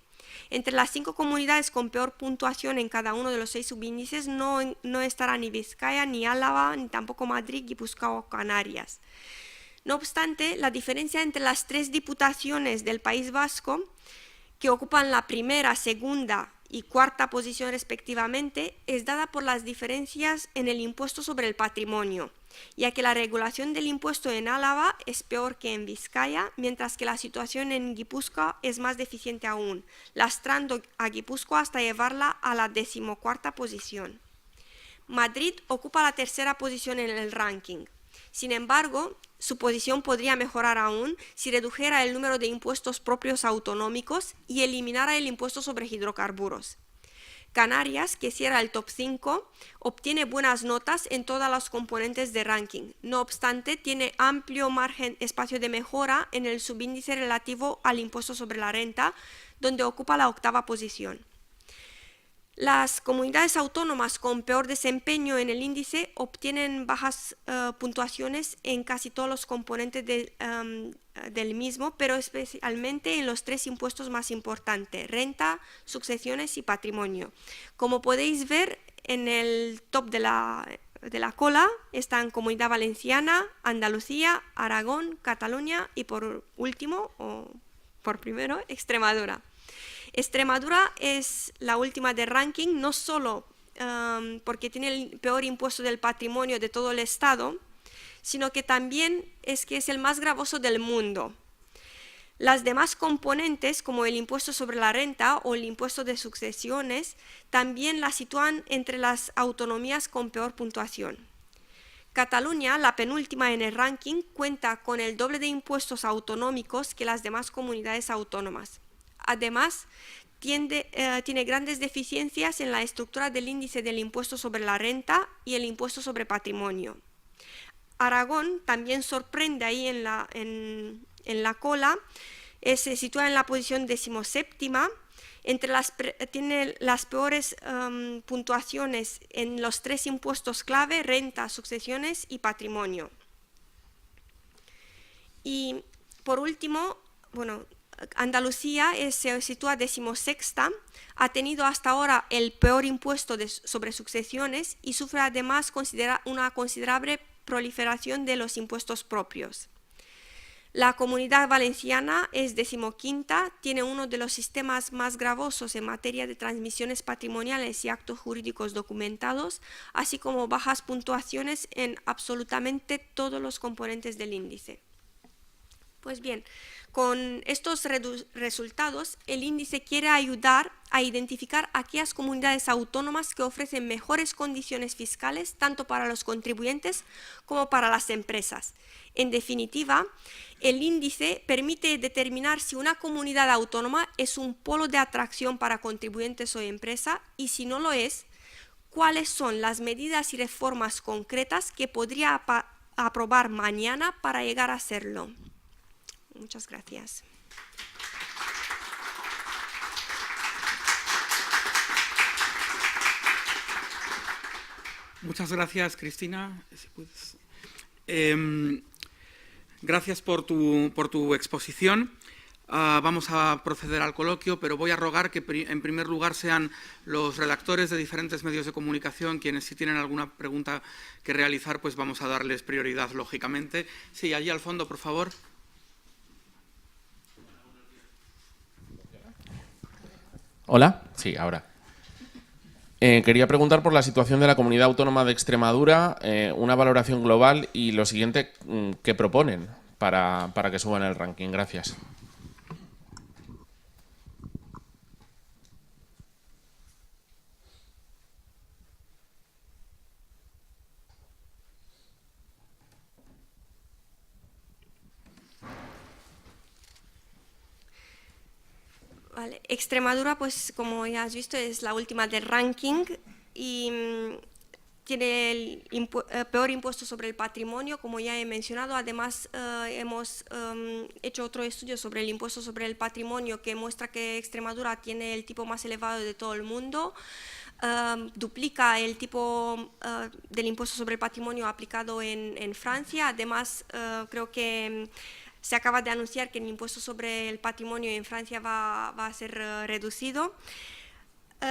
C: entre las 5 comunidades con peor puntuación en cada uno de los 6 subíndices no estará ni Vizcaya, ni Álava, ni tampoco Madrid, Guipúzcoa o Canarias. No obstante, la diferencia entre las 3 diputaciones del País Vasco, que ocupan la primera, segunda y cuarta posición respectivamente, es dada por las diferencias en el impuesto sobre el patrimonio, ya que la regulación del impuesto en Álava es peor que en Vizcaya, mientras que la situación en Guipúzcoa es más deficiente aún, lastrando a Guipúzcoa hasta llevarla a la 14ª posición. Madrid ocupa la 3ª posición en el ranking. Sin embargo, su posición podría mejorar aún si redujera el número de impuestos propios autonómicos y eliminara el impuesto sobre hidrocarburos. Canarias, que cierra el top 5, obtiene buenas notas en todas las componentes de ranking. No obstante, tiene amplio espacio de mejora en el subíndice relativo al impuesto sobre la renta, donde ocupa la 8ª posición. Las comunidades autónomas con peor desempeño en el índice obtienen bajas puntuaciones en casi todos los componentes del mismo, pero especialmente en los 3 impuestos más importantes: renta, sucesiones y patrimonio. Como podéis ver, en el top de la cola están Comunidad Valenciana, Andalucía, Aragón, Cataluña y por último, o por primero, Extremadura. Extremadura es la última de ranking, no solo porque tiene el peor impuesto del patrimonio de todo el Estado, sino que también es que es el más gravoso del mundo. Las demás componentes, como el impuesto sobre la renta o el impuesto de sucesiones, también la sitúan entre las autonomías con peor puntuación. Cataluña, la penúltima en el ranking, cuenta con el doble de impuestos autonómicos que las demás comunidades autónomas. Además, tiene grandes deficiencias en la estructura del índice del impuesto sobre la renta y el impuesto sobre patrimonio. Aragón también sorprende ahí en la cola, Se sitúa en la posición 17ª. Tiene las peores puntuaciones en los 3 impuestos clave: renta, sucesiones y patrimonio. Y por último, bueno, Andalucía se sitúa 16ª, ha tenido hasta ahora el peor impuesto sobre sucesiones y sufre además una considerable proliferación de los impuestos propios. La Comunidad Valenciana es 15ª, tiene uno de los sistemas más gravosos en materia de transmisiones patrimoniales y actos jurídicos documentados, así como bajas puntuaciones en absolutamente todos los componentes del índice. Pues bien, con estos resultados, el índice quiere ayudar a identificar aquellas comunidades autónomas que ofrecen mejores condiciones fiscales tanto para los contribuyentes como para las empresas. En definitiva, el índice permite determinar si una comunidad autónoma es un polo de atracción para contribuyentes o empresa, y si no lo es, cuáles son las medidas y reformas concretas que podría aprobar mañana para llegar a serlo. Muchas gracias.
A: Muchas gracias, Cristina. Si puedes. Gracias por tu exposición. Vamos a proceder al coloquio, pero voy a rogar que en primer lugar sean los redactores de diferentes medios de comunicación quienes, si tienen alguna pregunta que realizar, pues vamos a darles prioridad, lógicamente. Sí, allí al fondo, por favor.
D: Hola, sí, ahora. Quería preguntar por la situación de la Comunidad Autónoma de Extremadura, una valoración global y lo siguiente que proponen para que suban el ranking. Gracias.
C: Vale. Extremadura, pues como ya has visto, es la última del ranking y tiene el peor impuesto sobre el patrimonio, como ya he mencionado. Además, hemos hecho otro estudio sobre el impuesto sobre el patrimonio que muestra que Extremadura tiene el tipo más elevado de todo el mundo. Duplica el tipo del impuesto sobre el patrimonio aplicado en Francia. Además, creo que se acaba de anunciar que el impuesto sobre el patrimonio en Francia va a ser reducido.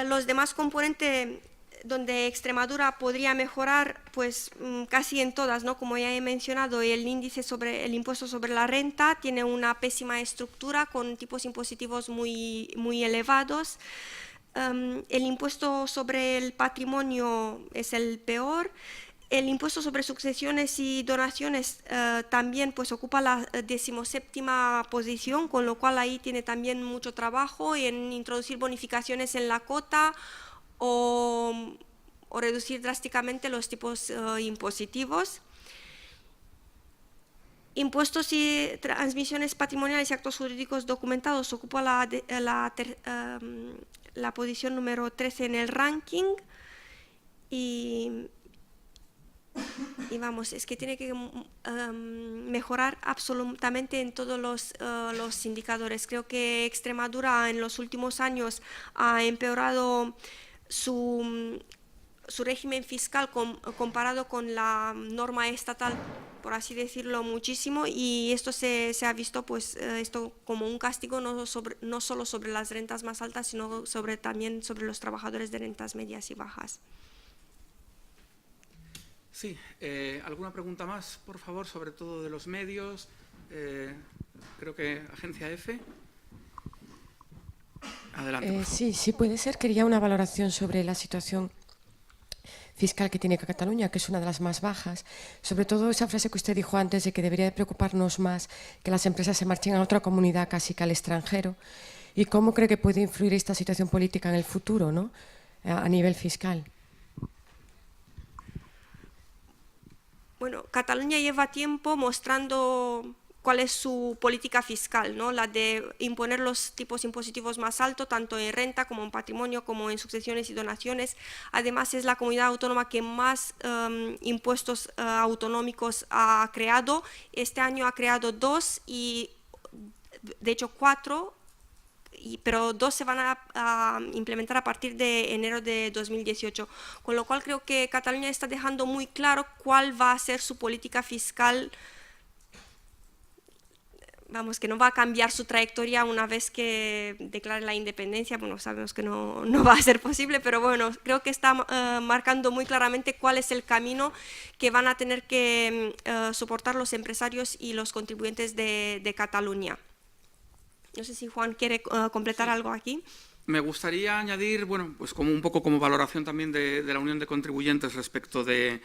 C: Los demás componentes donde Extremadura podría mejorar, pues casi en todas, ¿no? Como ya he mencionado, el índice sobre el impuesto sobre la renta tiene una pésima estructura con tipos impositivos muy elevados. El impuesto sobre el patrimonio es el peor. El impuesto sobre sucesiones y donaciones también pues ocupa la 17ª posición, con lo cual ahí tiene también mucho trabajo en introducir bonificaciones en la cota o reducir drásticamente los tipos impositivos. Impuestos y transmisiones patrimoniales y actos jurídicos documentados ocupa la posición número 13 en el ranking y vamos, es que tiene que mejorar absolutamente en todos los indicadores. Creo que Extremadura en los últimos años ha empeorado su régimen fiscal comparado con la norma estatal, por así decirlo, muchísimo, y esto se ha visto pues esto como un castigo no solo sobre las rentas más altas, sino también sobre los trabajadores de rentas medias y bajas.
A: Sí, ¿alguna pregunta más, por favor, sobre todo de los medios? Creo que Agencia F. Adelante.
E: Sí, puede ser. Quería una valoración sobre la situación fiscal que tiene Cataluña, que es una de las más bajas. Sobre todo esa frase que usted dijo antes de que debería de preocuparnos más que las empresas se marchen a otra comunidad, casi que al extranjero. ¿Y cómo cree que puede influir esta situación política en el futuro, ¿no? A nivel fiscal?
C: Bueno, Cataluña lleva tiempo mostrando cuál es su política fiscal, ¿no? La de imponer los tipos impositivos más altos, tanto en renta como en patrimonio, como en sucesiones y donaciones. Además, es la comunidad autónoma que más impuestos autonómicos ha creado. Este año ha creado 2 y de hecho 4, pero 2 se van a implementar a partir de enero de 2018, con lo cual creo que Cataluña está dejando muy claro cuál va a ser su política fiscal. Vamos, que no va a cambiar su trayectoria una vez que declare la independencia. Bueno, sabemos que no va a ser posible, pero bueno, creo que está marcando muy claramente cuál es el camino que van a tener que soportar los empresarios y los contribuyentes de Cataluña. No sé si Juan quiere completar algo aquí.
A: Me gustaría añadir, bueno, pues como un poco como valoración también de la Unión de Contribuyentes respecto de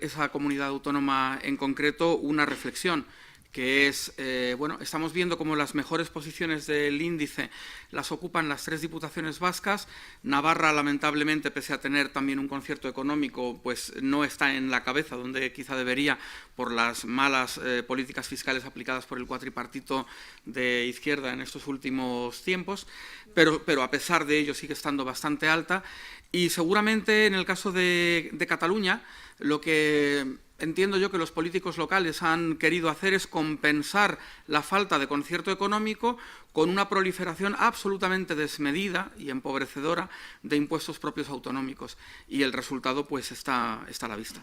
A: esa comunidad autónoma en concreto, una reflexión, que es, bueno, estamos viendo como las mejores posiciones del índice las ocupan las 3 diputaciones vascas. Navarra, lamentablemente, pese a tener también un concierto económico, pues no está en la cabeza donde quizá debería por las malas políticas fiscales aplicadas por el cuatripartito de izquierda en estos últimos tiempos, pero a pesar de ello sigue estando bastante alta. Y seguramente en el caso de Cataluña, lo que entiendo yo que los políticos locales han querido hacer es compensar la falta de concierto económico con una proliferación absolutamente desmedida y empobrecedora de impuestos propios autonómicos. Y el resultado pues está a la vista.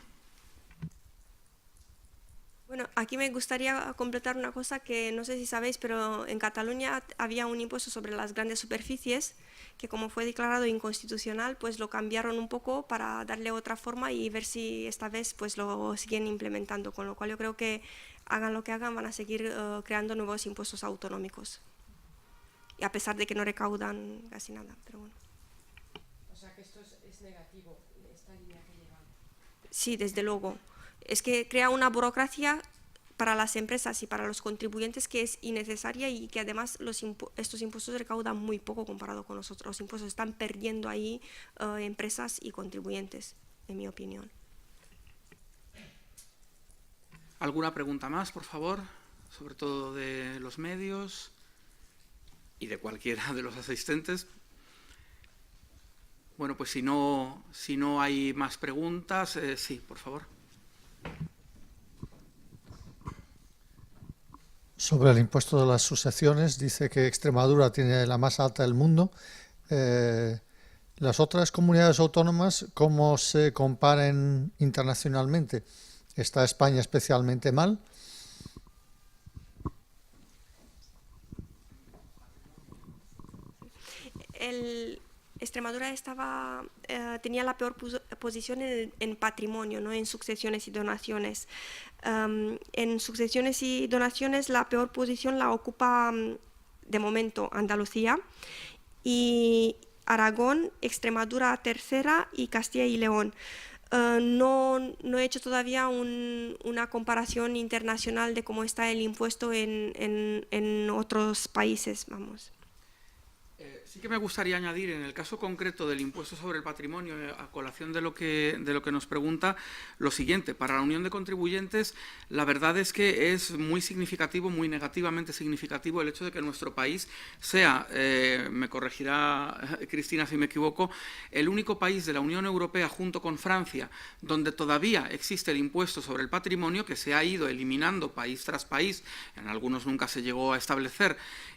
C: Bueno, aquí me gustaría completar una cosa que no sé si sabéis, pero en Cataluña había un impuesto sobre las grandes superficies que, como fue declarado inconstitucional, pues lo cambiaron un poco para darle otra forma y ver si esta vez pues lo siguen implementando, con lo cual yo creo que hagan lo que hagan van a seguir creando nuevos impuestos autonómicos, y a pesar de que no recaudan casi nada, pero bueno.
E: O sea que esto es negativo, esta línea que lleva.
C: Sí, desde luego. Es que crea una burocracia para las empresas y para los contribuyentes que es innecesaria, y que además estos impuestos recaudan muy poco comparado con los otros impuestos. Están perdiendo ahí empresas y contribuyentes, en mi opinión.
A: ¿Alguna pregunta más, por favor? Sobre todo de los medios y de cualquiera de los asistentes. Bueno, pues si no hay más preguntas, sí, por favor.
F: Sobre el impuesto de las sucesiones, dice que Extremadura tiene la más alta del mundo. Las otras comunidades autónomas, ¿cómo se comparan internacionalmente? ¿Está España especialmente mal?
C: Extremadura tenía la peor posición en patrimonio, no en sucesiones y donaciones. En sucesiones y donaciones la peor posición la ocupa de momento Andalucía, y Aragón, Extremadura tercera y Castilla y León. No he hecho todavía una comparación internacional de cómo está el impuesto en otros países, vamos.
A: Sí que me gustaría añadir, en el caso concreto del impuesto sobre el patrimonio, a colación de lo que nos pregunta, lo siguiente. Para la Unión de Contribuyentes, la verdad es que es muy significativo, muy negativamente significativo, el hecho de que nuestro país sea, me corregirá Cristina si me equivoco, el único país de la Unión Europea, junto con Francia, donde todavía existe el impuesto sobre el patrimonio, que se ha ido eliminando país tras país, en algunos nunca se llegó a establecer,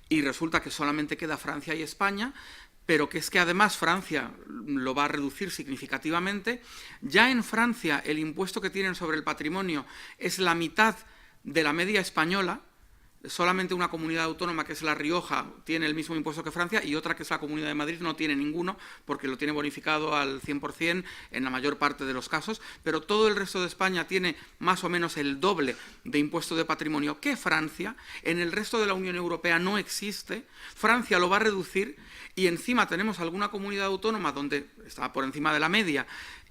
A: y resulta que solamente queda Francia y España, pero que es que además Francia lo va a reducir significativamente. Ya en Francia el impuesto que tienen sobre el patrimonio es la mitad de la media española. Solamente una comunidad autónoma, que es La Rioja, tiene el mismo impuesto que Francia, y otra, que es la Comunidad de Madrid, no tiene ninguno, porque lo tiene bonificado al 100% en la mayor parte de los casos, pero todo el resto de España tiene más o menos el doble de impuesto de patrimonio que Francia. En el resto de la Unión Europea no existe. Francia lo va a reducir, y encima tenemos alguna comunidad autónoma donde está por encima de la media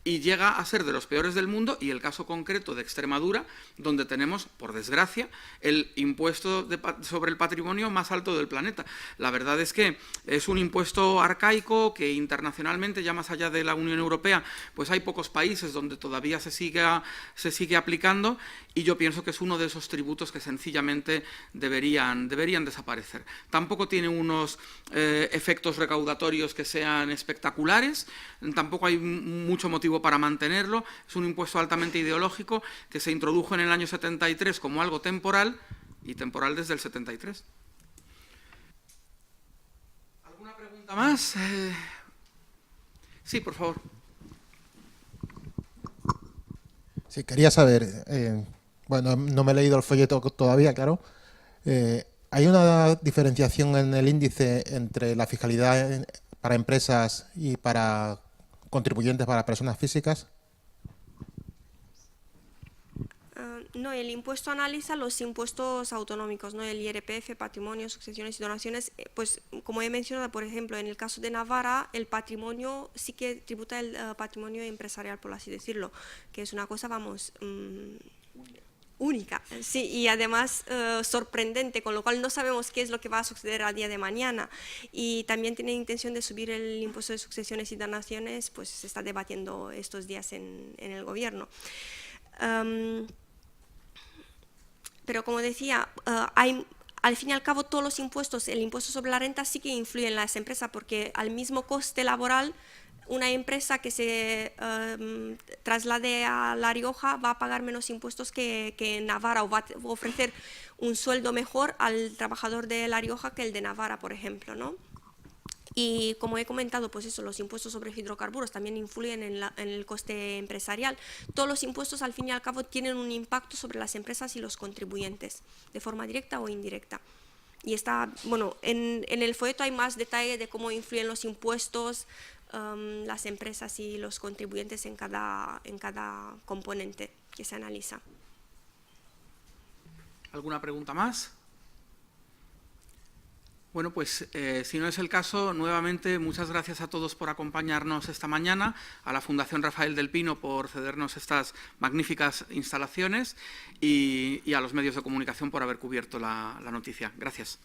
A: y llega a ser de los peores del mundo, y el caso concreto de Extremadura, donde tenemos, por desgracia, el impuesto sobre el patrimonio más alto del planeta. La verdad es que es un impuesto arcaico que internacionalmente, ya más allá de la Unión Europea, pues hay pocos países donde todavía se sigue aplicando, y yo pienso que es uno de esos tributos que sencillamente deberían desaparecer. Tampoco tiene unos efectos recaudatorios que sean espectaculares, tampoco hay mucho motivo para mantenerlo. Es un impuesto altamente ideológico que se introdujo en el año 73 como algo temporal, y temporal desde el 73. ¿Nada más? Sí, por favor.
G: Sí, quería saber, bueno, no me he leído el folleto todavía, claro. ¿Hay una diferenciación en el índice entre la fiscalidad para empresas y para contribuyentes, para personas físicas?
C: No, el impuesto analiza los impuestos autonómicos, ¿no? El IRPF, patrimonio, sucesiones y donaciones. Pues como he mencionado, por ejemplo, en el caso de Navarra, el patrimonio sí que tributa el patrimonio empresarial, por así decirlo, que es una cosa, vamos, única, sí, y además sorprendente, con lo cual no sabemos qué es lo que va a suceder al día de mañana. Y también tiene intención de subir el impuesto de sucesiones y donaciones, pues se está debatiendo estos días en el gobierno. Pero como decía, al fin y al cabo todos los impuestos, el impuesto sobre la renta sí que influye en las empresas, porque al mismo coste laboral, una empresa que se traslade a La Rioja va a pagar menos impuestos que en Navarra, o va a ofrecer un sueldo mejor al trabajador de La Rioja que el de Navarra, por ejemplo, ¿no? Y como he comentado, pues eso, los impuestos sobre hidrocarburos también influyen en el coste empresarial. Todos los impuestos, al fin y al cabo, tienen un impacto sobre las empresas y los contribuyentes, de forma directa o indirecta. Y está, bueno, en el folleto hay más detalle de cómo influyen los impuestos, las empresas y los contribuyentes en cada componente que se analiza.
A: ¿Alguna pregunta más? Bueno, pues si no es el caso, nuevamente muchas gracias a todos por acompañarnos esta mañana, a la Fundación Rafael del Pino por cedernos estas magníficas instalaciones y a los medios de comunicación por haber cubierto la noticia. Gracias.